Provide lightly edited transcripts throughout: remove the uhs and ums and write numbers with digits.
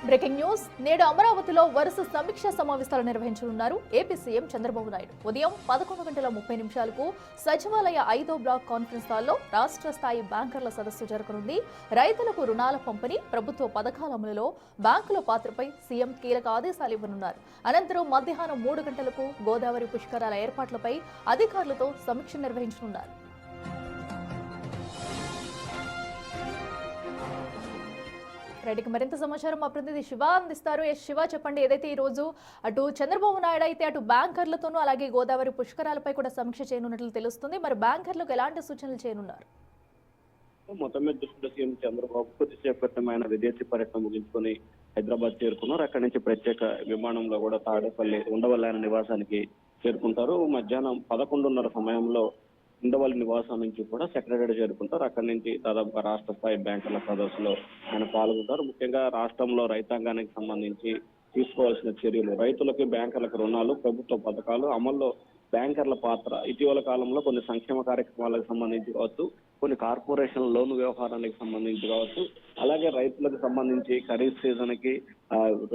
Breaking news. నేడు అమరావతిలో వరుస సమీక్షా సమావేశాలు నిర్వహించనున్నారు ఏపీ సీఎం చంద్రబాబు నాయుడు. ఉదయం 11:30 సచివాలయ 5వ బ్లాక్ కాన్ఫరెన్స్ హాల్లో రాష్ట్ర స్థాయి బ్యాంకర్ల సదస్సు జరగనుంది. రైతులకు రుణాల పంపిణీ, ప్రభుత్వ పథకాల అమలులో బ్యాంకుల పాత్రపై సీఎం కీలక ఆదేశాలు ఇవ్వనున్నారు. అనంతరం మధ్యాహ్నం 3 గంటలకు గోదావరి పుష్కరాల ఏర్పాట్లపై అధికారులతో సమీక్ష నిర్వహించనున్నారు. రైట్కి మరింత సమాచారం మా ప్రతినిధి శివ అందిస్తారు. శివ, చెప్పండి. ఏదైతే ఈ రోజు అటు చంద్రబాబు నాయుడు అయితే అటు బ్యాంకర్లతోనూ అలాగే గోదావరి పుష్కరాలపై కూడా సమీక్ష చేయనున్నట్లు తెలుస్తుంది. మరి బ్యాంకర్లకు ఎలాంటి సూచనలు చేయనున్నారు? మొత్తం మీద దృష్టిలో సీఎం చంద్రబాబు కొద్దిసేపటిమైన విదేశీ పర్యటన ముగించుకొని హైదరాబాద్ చేరుకున్నారు. అక్కడి నుంచి ప్రత్యేక విమానంలో కూడా తాడేపల్లి ఉండవల్లి ఆయన నివాసానికి చేరుకుంటారు. మధ్యాహ్నం 11:30 సమయంలో ఉండవల్లి నివాసం నుంచి కూడా సెక్రటరీ చేరుకుంటారు. అక్కడి నుంచి దాదాపుగా రాష్ట్ర స్థాయి బ్యాంకర్ల సదస్సులో ఆయన పాల్గొంటారు. ముఖ్యంగా రాష్ట్రంలో రైతాంగానికి సంబంధించి తీసుకోవాల్సిన చర్యలు, రైతులకి బ్యాంకర్లకు రుణాలు, ప్రభుత్వ పథకాలు అమల్లో బ్యాంకర్ల పాత్ర, ఇటీవల కాలంలో కొన్ని సంక్షేమ కార్యక్రమాలకు సంబంధించి కావచ్చు, కొన్ని కార్పొరేషన్ లోన్ వ్యవహారానికి సంబంధించి కావచ్చు, అలాగే రైతులకు సంబంధించి ఖరీఫ్ సీజన్ కి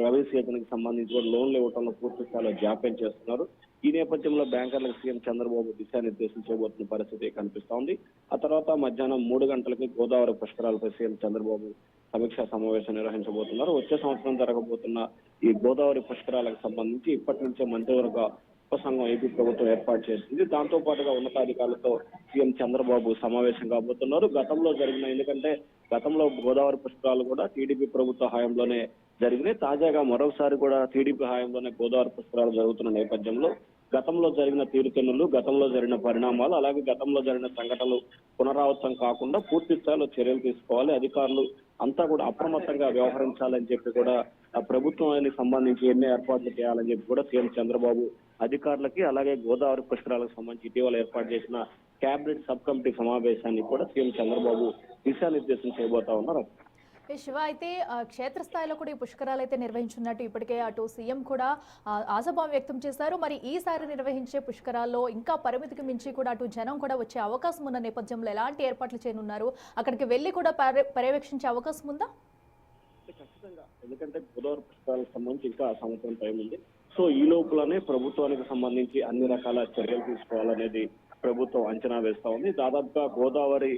రబీ సీజన్ కి సంబంధించి కూడా లోన్లు ఇవ్వడంలో పూర్తి స్థాయిలో జాప్యం చేస్తున్నారు. ఈ నేపథ్యంలో బ్యాంకర్లకు సీఎం చంద్రబాబు దిశానిర్దేశం చేయబోతున్న పరిస్థితి కనిపిస్తోంది. ఆ తర్వాత మధ్యాహ్నం 3 గంటలకి గోదావరి పుష్కరాలపై సీఎం చంద్రబాబు సమీక్షా సమావేశం నిర్వహించబోతున్నారు. వచ్చే సంవత్సరం జరగబోతున్న ఈ గోదావరి పుష్కరాలకు సంబంధించి ఇప్పటి నుంచే మంత్రివర్గ ఉపసంఘం ఏపీ ప్రభుత్వం ఏర్పాటు చేసింది. దాంతో పాటుగా ఉన్నతాధికారులతో సీఎం చంద్రబాబు సమావేశం కాబోతున్నారు. ఎందుకంటే గతంలో గోదావరి పుష్కరాలు కూడా టీడీపీ ప్రభుత్వ హయాంలోనే జరిగినాయి. తాజాగా మరోసారి కూడా టీడీపీ హయాంలోనే గోదావరి పుష్కరాలు జరుగుతున్న నేపథ్యంలో గతంలో జరిగిన తీరుతెన్నులు, గతంలో జరిగిన పరిణామాలు, అలాగే గతంలో జరిగిన సంఘటనలు పునరావృతం కాకుండా పూర్తి స్థాయిలో చర్యలు తీసుకోవాలి, అధికారులు అంతా కూడా అప్రమత్తంగా వ్యవహరించాలని చెప్పి కూడా ప్రభుత్వానికి సంబంధించి ఎన్ని ఏర్పాట్లు చేయాలని చెప్పి కూడా సీఎం చంద్రబాబు అధికారులకి, అలాగే గోదావరి పుష్కరాలకు సంబంధించి ఇటీవల ఏర్పాటు చేసిన కేబినెట్ సబ్ కమిటీ సమావేశాన్ని కూడా సీఎం చంద్రబాబు దిశానిర్దేశం చేయబోతా ఉన్నారు. శివ, అయితే క్షేత్రస్థాయిలో కూడా ఈ పుష్కరాలు అయితే నిర్వహించున్నట్టు ఇప్పటికే అటు సీఎం కూడా ఆశాభావం వ్యక్తం చేశారు. మరి ఈసారి నిర్వహించే పుష్కరాల్లో ఇంకా పరిమితికి మించి కూడా అటు జనం కూడా వచ్చే అవకాశం ఉన్న నేపథ్యంలో ఎలాంటి ఏర్పాట్లు చేయనున్నారు? అక్కడికి వెళ్లి కూడా పర్యవేక్షించే అవకాశం ఉందా? ఖచ్చితంగా, ఎందుకంటే గోదావరి పుష్కరాలకు సంబంధించి ఇంకా సంవత్సరం టైం ఉంది. సో ఈ లోపలనే ప్రభుత్వానికి సంబంధించి అన్ని రకాల చర్యలు తీసుకోవాలనేది ప్రభుత్వం అంచనా వేస్తా ఉంది. దాదాపుగా గోదావరి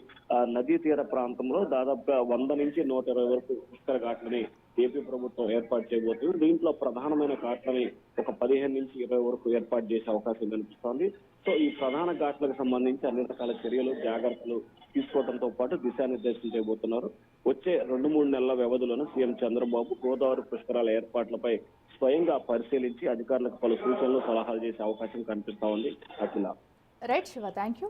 నదీ తీర ప్రాంతంలో దాదాపుగా 100 నుంచి 120 వరకు పుష్కర ఘాట్లని ఏపీ ప్రభుత్వం ఏర్పాటు చేయబోతుంది. దీంట్లో ప్రధానమైన ఘాట్లని ఒక 15 నుంచి 20 వరకు ఏర్పాటు చేసే అవకాశం కనిపిస్తోంది. సో ఈ ప్రధాన ఘాట్లకు సంబంధించి అన్ని రకాల చర్యలు, జాగ్రత్తలు తీసుకోవడంతో పాటు దిశానిర్దేశం చేయబోతున్నారు. వచ్చే 2-3 నెలల వ్యవధిలోనే సీఎం చంద్రబాబు గోదావరి పుష్కరాల ఏర్పాట్లపై స్వయంగా పరిశీలించి అధికారులకు పలు సూచనలు, సలహాలు చేసే అవకాశం కనిపిస్తా ఉంది. Akhila. Right Shiva, thank you.